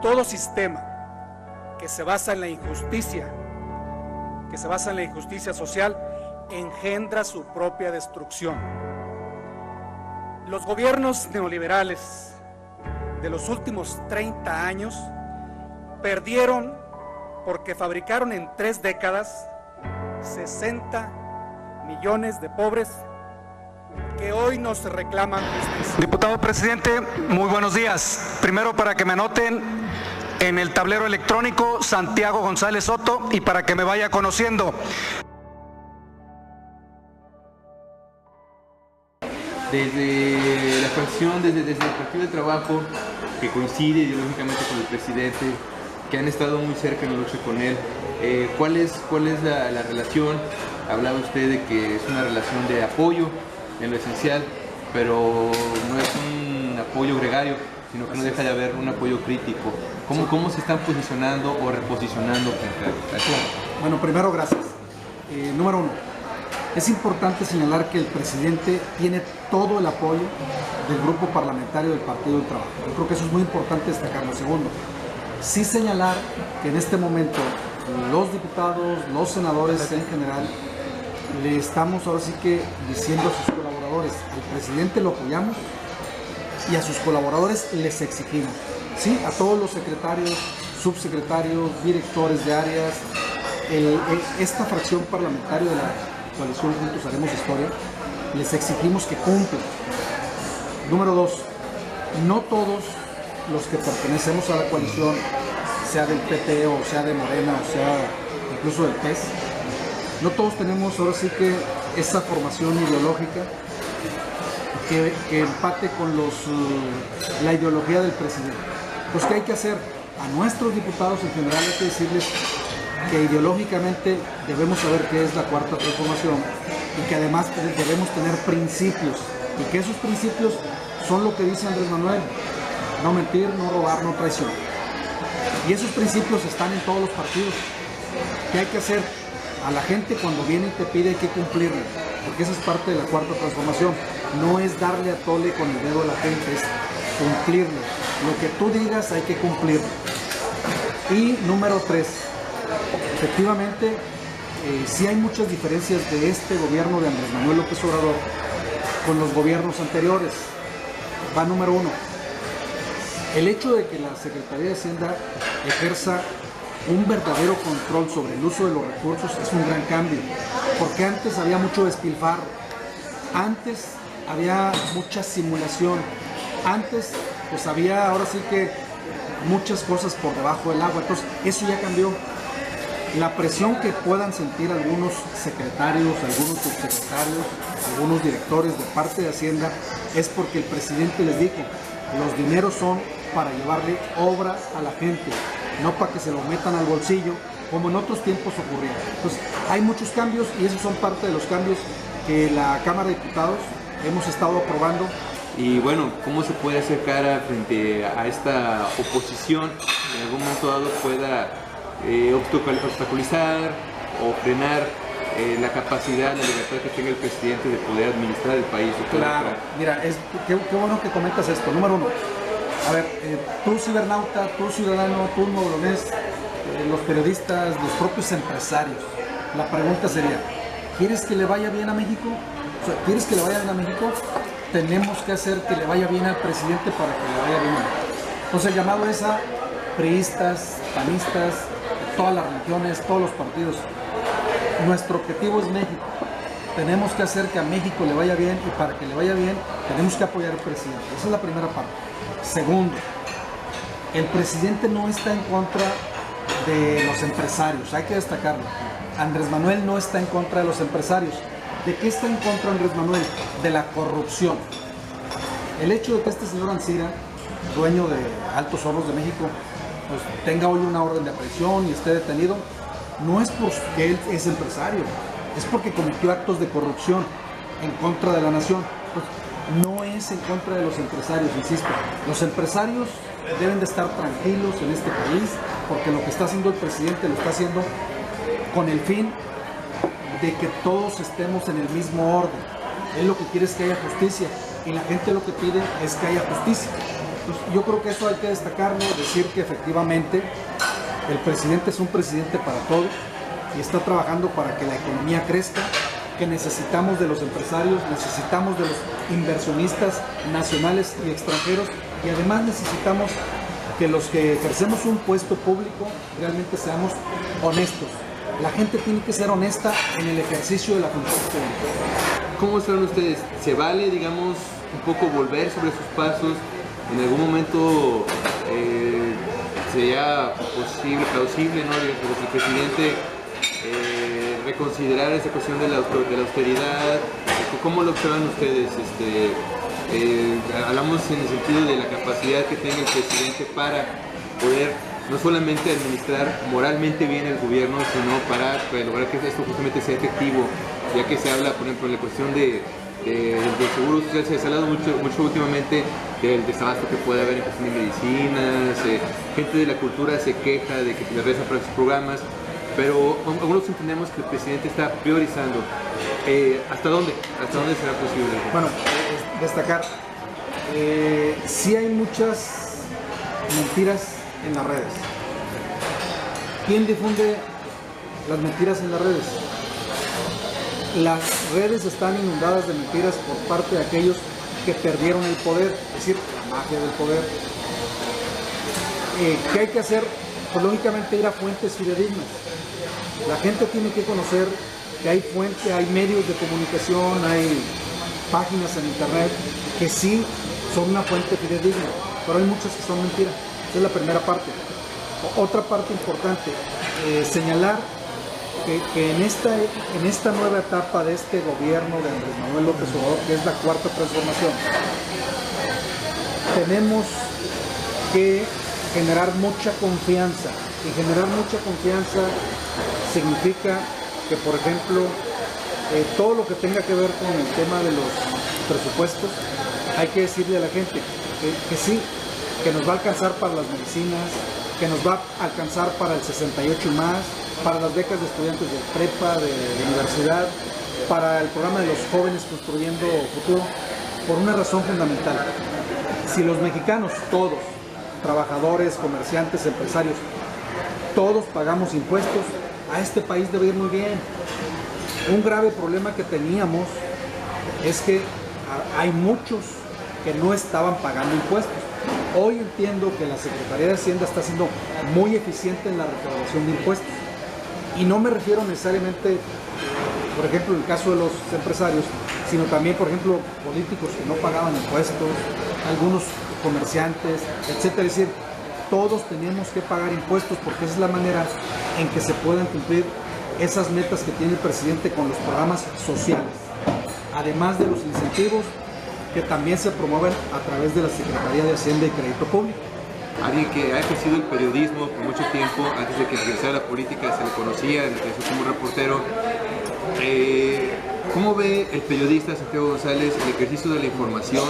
Todo sistema que se basa en la injusticia, social, engendra su propia destrucción. Los gobiernos neoliberales de los últimos 30 años perdieron porque fabricaron en 3 décadas 60 millones de pobres que hoy nos reclaman justicia. Diputado presidente, muy buenos días. Primero, para que me anoten en el tablero electrónico Santiago González Soto y para que me vaya conociendo. Desde la fracción, desde el Partido del Trabajo, que coincide ideológicamente con el presidente, que han estado muy cerca en la lucha con él, ¿cuál es la relación? Hablaba usted de que es una relación de apoyo en lo esencial, pero no es un apoyo gregario, sino que no deja de haber un apoyo crítico. ¿Cómo se están posicionando o reposicionando frente a eso? Bueno, primero, gracias. Número 1, es importante señalar que el presidente tiene todo el apoyo del grupo parlamentario del Partido del Trabajo. Yo creo que eso es muy importante destacarlo. Segundo, sí señalar que en este momento los diputados, los senadores en general, le estamos ahora sí que diciendo a sus colaboradores, al presidente lo apoyamos y a sus colaboradores les exigimos. Sí, a todos los secretarios, subsecretarios, directores de áreas, esta fracción parlamentaria de la coalición Juntos Haremos Historia, les exigimos que cumplan. Número 2, no todos los que pertenecemos a la coalición, sea del PT o sea de Morena o sea incluso del PES, no todos tenemos ahora sí que esa formación ideológica que empate con la ideología del presidente. Pues, ¿qué hay que hacer? A nuestros diputados en general hay que decirles que ideológicamente debemos saber qué es la Cuarta Transformación y que además debemos tener principios, y que esos principios son lo que dice Andrés Manuel: no mentir, no robar, no traicionar. Y esos principios están en todos los partidos. ¿Qué hay que hacer? A la gente cuando viene y te pide hay que cumplirle, porque esa es parte de la Cuarta Transformación. No es darle a tole con el dedo a la gente, es cumplirle. Lo que tú digas hay que cumplirlo. Y número 3, efectivamente, sí hay muchas diferencias de este gobierno de Andrés Manuel López Obrador con los gobiernos anteriores. Va número 1. El hecho de que la Secretaría de Hacienda ejerza un verdadero control sobre el uso de los recursos es un gran cambio, porque antes había mucho despilfarro, antes había mucha simulación, antes pues había ahora sí que muchas cosas por debajo del agua. Entonces eso ya cambió. La presión que puedan sentir algunos secretarios, algunos subsecretarios, algunos directores de parte de Hacienda es porque el presidente les dijo: los dineros son para llevarle obra a la gente, no para que se lo metan al bolsillo, como en otros tiempos ocurría. Entonces, hay muchos cambios y esos son parte de los cambios que la Cámara de Diputados hemos estado aprobando. Y bueno, ¿cómo se puede acercar frente a esta oposición que en algún momento dado pueda obstaculizar o frenar la capacidad, la libertad que tenga el presidente de poder administrar el país? Claro, mira, qué bueno que comentas esto. Número 1, a ver, tú cibernauta, tú ciudadano, tú moblonés, los periodistas, los propios empresarios, la pregunta sería: ¿quieres que le vaya bien a México? O sea, ¿quieres que le vaya bien a México? Tenemos que hacer que le vaya bien al presidente para que le vaya bien a México. Entonces el llamado es a priistas, panistas, todas las religiones, todos los partidos. Nuestro objetivo es México. Tenemos que hacer que a México le vaya bien, y para que le vaya bien tenemos que apoyar al presidente. Esa es la primera parte. Segundo, el presidente no está en contra de los empresarios, hay que destacarlo. Andrés Manuel no está en contra de los empresarios. ¿De qué está en contra Andrés Manuel? De la corrupción. El hecho de que este señor Ancira, dueño de Altos Hornos de México, pues tenga hoy una orden de aprehensión y esté detenido, no es porque él es empresario, es porque cometió actos de corrupción en contra de la nación. Pues no es en contra de los empresarios, insisto. Los empresarios deben de estar tranquilos en este país, porque lo que está haciendo el presidente lo está haciendo con el fin de que todos estemos en el mismo orden. Él lo que quiere es que haya justicia, y la gente lo que pide es que haya justicia. Pues yo creo que eso hay que destacarlo, decir que efectivamente el presidente es un presidente para todos y está trabajando para que la economía crezca, que necesitamos de los empresarios, necesitamos de los inversionistas nacionales y extranjeros, y además necesitamos que los que ejercemos un puesto público realmente seamos honestos. La gente tiene que ser honesta en el ejercicio de la función pública. ¿Cómo están ustedes? ¿Se vale, digamos, un poco volver sobre sus pasos? ¿En algún momento sería posible, plausible, ¿no? Que el presidente reconsiderar esa cuestión de la austeridad? ¿Cómo lo observan ustedes? Hablamos en el sentido de la capacidad que tenga el presidente para poder no solamente administrar moralmente bien el gobierno, sino para lograr que esto justamente sea efectivo, ya que se habla, por ejemplo, en la cuestión del seguro social, se ha hablado mucho últimamente del desabasto que puede haber en cuestión de medicinas, gente de la cultura se queja de que le rezan para sus programas, pero algunos entendemos que el presidente está priorizando. ¿Hasta dónde será posible? Bueno, destacar, sí hay muchas mentiras en las redes. ¿Quién difunde las mentiras en las redes? Las redes están inundadas de mentiras por parte de aquellos que perdieron el poder, es decir, la magia del poder. ¿Qué hay que hacer? Pues lógicamente ir a fuentes fidedignas. La gente tiene que conocer que hay fuentes, hay medios de comunicación, hay páginas en internet que sí son una fuente fidedigna, pero hay muchas que son mentiras. Esa es la primera parte. Otra parte importante, señalar que en esta nueva etapa de este gobierno de Andrés Manuel López Obrador, que es la cuarta transformación, tenemos que generar mucha confianza. Y generar mucha confianza significa que, por ejemplo, todo lo que tenga que ver con el tema de los presupuestos, hay que decirle a la gente que sí, que nos va a alcanzar para las medicinas, que nos va a alcanzar para el 68 y más, para las becas de estudiantes de prepa, de universidad, para el programa de los jóvenes construyendo futuro, por una razón fundamental. Si los mexicanos, todos, trabajadores, comerciantes, empresarios, todos pagamos impuestos, a este país debe ir muy bien. Un grave problema que teníamos es que hay muchos que no estaban pagando impuestos. Hoy entiendo que la Secretaría de Hacienda está siendo muy eficiente en la recaudación de impuestos. Y no me refiero necesariamente, por ejemplo, en el caso de los empresarios, sino también, por ejemplo, políticos que no pagaban impuestos, algunos comerciantes, etcétera. Es decir, todos tenemos que pagar impuestos porque esa es la manera en que se pueden cumplir esas metas que tiene el presidente con los programas sociales, además de los incentivos que también se promueven a través de la Secretaría de Hacienda y Crédito Público. Alguien que ha ejercido el periodismo por mucho tiempo, antes de que ingresara a la política se le conocía, como reportero. ¿Cómo ve el periodista Santiago González el ejercicio de la información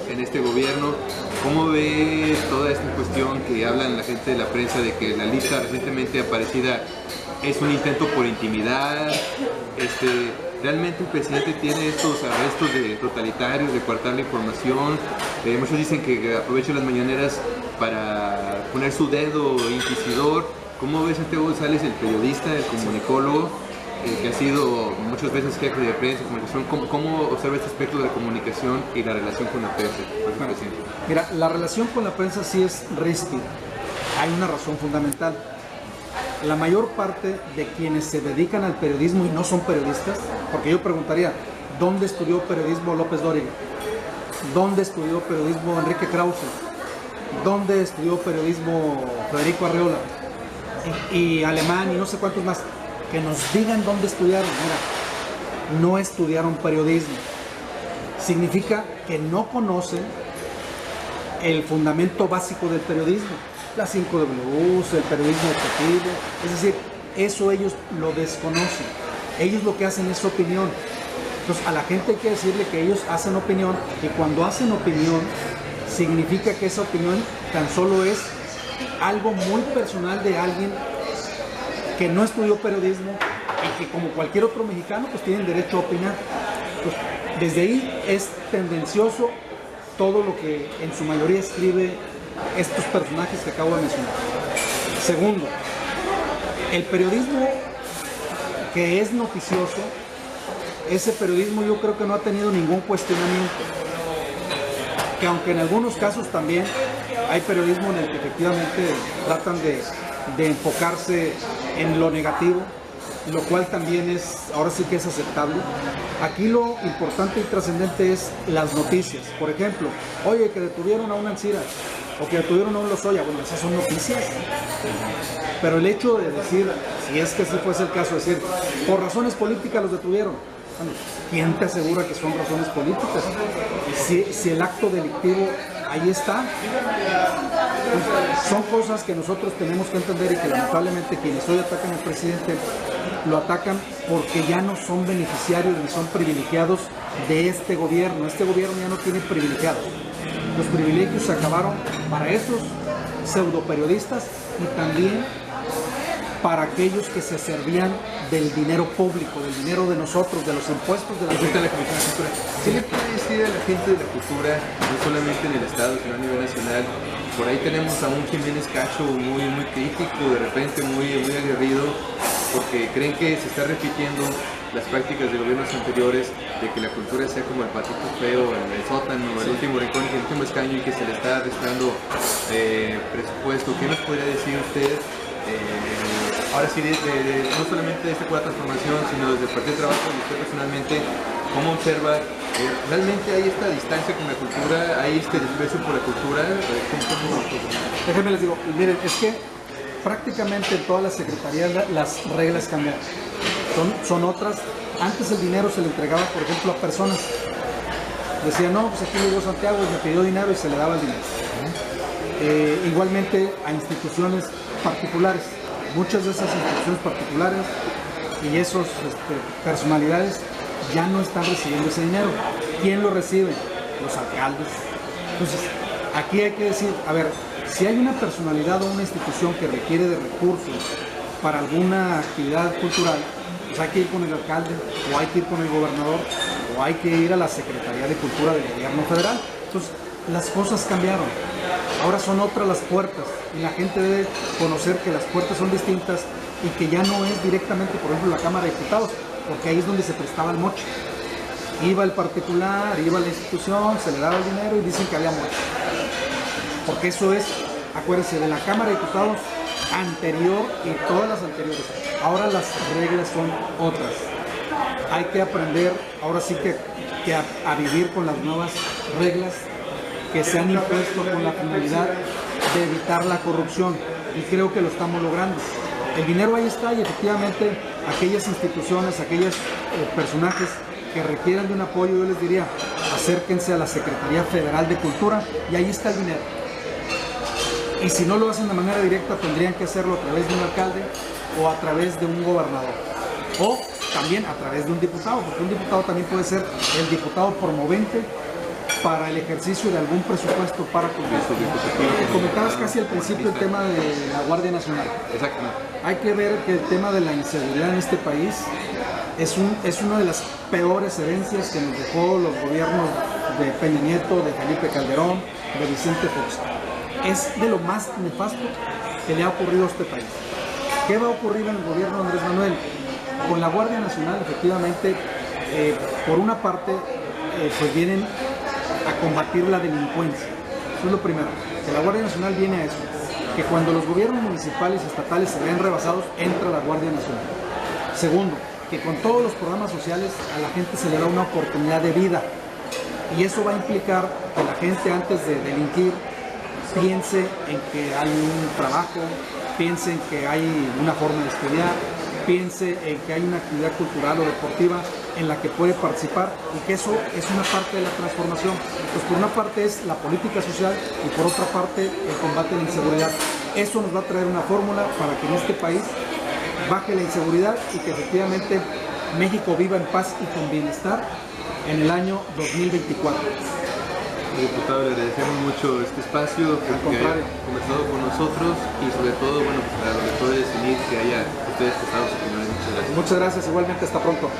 en este gobierno? ¿Cómo ve toda esta cuestión que hablan la gente de la prensa de que la lista recientemente aparecida es un intento por intimidar? ¿Realmente el presidente tiene estos arrestos de totalitarios, de coartar la información? Muchos dicen que aprovecha las mañaneras para poner su dedo inquisidor. ¿Cómo ve Santiago González, el periodista, el comunicólogo, que ha sido muchas veces jefe de prensa, comunicación? ¿Cómo observa este aspecto de la comunicación y la relación con la prensa? Bueno, mira, la relación con la prensa sí es ríspida. Hay una razón fundamental. La mayor parte de quienes se dedican al periodismo y no son periodistas, porque yo preguntaría, ¿dónde estudió periodismo López Dóriga? ¿Dónde estudió periodismo Enrique Krause? ¿Dónde estudió periodismo Federico Arreola? Y Alemán y no sé cuántos más. Que nos digan dónde estudiaron. Mira, no estudiaron periodismo. Significa que no conocen el fundamento básico del periodismo. Las 5 Ws, el periodismo objetivo. Es decir, eso ellos lo desconocen. Ellos lo que hacen es opinión. Entonces a la gente hay que decirle que ellos hacen opinión, y cuando hacen opinión significa que esa opinión tan solo es algo muy personal de alguien que no estudió periodismo y que, como cualquier otro mexicano, pues tienen derecho a opinar. Pues, desde ahí es tendencioso todo lo que en su mayoría escribe estos personajes que acabo de mencionar. Segundo, el periodismo que es noticioso, ese periodismo yo creo que no ha tenido ningún cuestionamiento. Que aunque en algunos casos también hay periodismo en el que efectivamente tratan de enfocarse en lo negativo, lo cual también es, ahora sí que es aceptable. Aquí lo importante y trascendente es las noticias. Por ejemplo, oye, que detuvieron a un Ancira o que detuvieron a un Lozoya, bueno, esas son noticias. Pero el hecho de decir, si es que así fuese el caso, decir, por razones políticas los detuvieron. Bueno, ¿quién te asegura que son razones políticas? Si el acto delictivo ahí está. Pues, son cosas que nosotros tenemos que entender y que lamentablemente quienes hoy atacan al presidente lo atacan porque ya no son beneficiarios ni son privilegiados de este gobierno. Este gobierno ya no tiene privilegiados. Los privilegios se acabaron para esos pseudoperiodistas y también para aquellos que se servían del dinero público, del dinero de nosotros, de los impuestos de la gente. ¿Qué le puede decir a la gente de la cultura, no solamente en el Estado, sino a nivel nacional? Por ahí tenemos a un Jiménez Cacho muy crítico, de repente muy aguerrido, porque creen que se está repitiendo las prácticas de gobiernos anteriores, de que la cultura sea como el patito feo, el sótano, el último rincón, el último escaño, y que se le está restando presupuesto. ¿Qué nos podría decir usted? Ahora sí, no solamente de esta cuarta transformación, sino desde el Partido de Trabajo y usted personalmente, ¿cómo observa? ¿Realmente hay esta distancia con la cultura? ¿Hay este desprecio por la cultura? Déjenme les digo, miren, es que prácticamente en todas las secretarías las reglas cambiaron. Son otras. Antes el dinero se le entregaba, por ejemplo, a personas. Decían, no, pues aquí llegó Santiago y me pidió dinero y se le daba el dinero. Igualmente a instituciones particulares. Muchas de esas instituciones particulares y esas personalidades ya no están recibiendo ese dinero. ¿Quién lo recibe? Los alcaldes. Entonces, aquí hay que decir, a ver, si hay una personalidad o una institución que requiere de recursos para alguna actividad cultural, pues hay que ir con el alcalde, o hay que ir con el gobernador, o hay que ir a la Secretaría de Cultura del Gobierno Federal. Entonces, las cosas cambiaron. Ahora son otras las puertas y la gente debe conocer que las puertas son distintas y que ya no es directamente, por ejemplo, la Cámara de Diputados, porque ahí es donde se prestaba el moche. Iba el particular, iba la institución, se le daba el dinero y dicen que había moche. Porque eso es, acuérdense, de la Cámara de Diputados anterior y todas las anteriores. Ahora las reglas son otras. Hay que aprender, ahora sí que a vivir con las nuevas reglas que se han impuesto con la finalidad de evitar la corrupción, y creo que lo estamos logrando. El dinero ahí está y efectivamente aquellas instituciones, aquellos personajes que requieran de un apoyo, yo les diría, acérquense a la Secretaría Federal de Cultura y ahí está el dinero. Y si no lo hacen de manera directa, tendrían que hacerlo a través de un alcalde o a través de un gobernador. O también a través de un diputado, porque un diputado también puede ser el diputado promovente para el ejercicio de algún presupuesto para cultura. Comentabas casi al principio el tema de la Guardia Nacional. Exactamente. Hay que ver que el tema de la inseguridad en este país es una de las peores herencias que nos dejó los gobiernos de Peña Nieto, de Felipe Calderón, de Vicente Fox. Es de lo más nefasto que le ha ocurrido a este país. ¿Qué va a ocurrir en el gobierno de Andrés Manuel? Con la Guardia Nacional, efectivamente, por una parte, pues vienen a combatir la delincuencia. Eso es lo primero, que la Guardia Nacional viene a eso, que cuando los gobiernos municipales y estatales se ven rebasados, entra la Guardia Nacional. Segundo, que con todos los programas sociales a la gente se le da una oportunidad de vida, y eso va a implicar que la gente, antes de delinquir, piense en que hay un trabajo, piense en que hay una forma de estudiar, piense en que hay una actividad cultural o deportiva en la que puede participar, y que eso es una parte de la transformación. Pues por una parte es la política social y por otra parte el combate a la inseguridad. Eso nos va a traer una fórmula para que en este país baje la inseguridad y que efectivamente México viva en paz y con bienestar en el año 2024. Diputado, le agradecemos mucho este espacio, que haya conversado con nosotros y sobre todo, bueno, para lo que puede definir que haya ustedes prestado sus opiniones. Muchas gracias. Muchas gracias, igualmente, hasta pronto.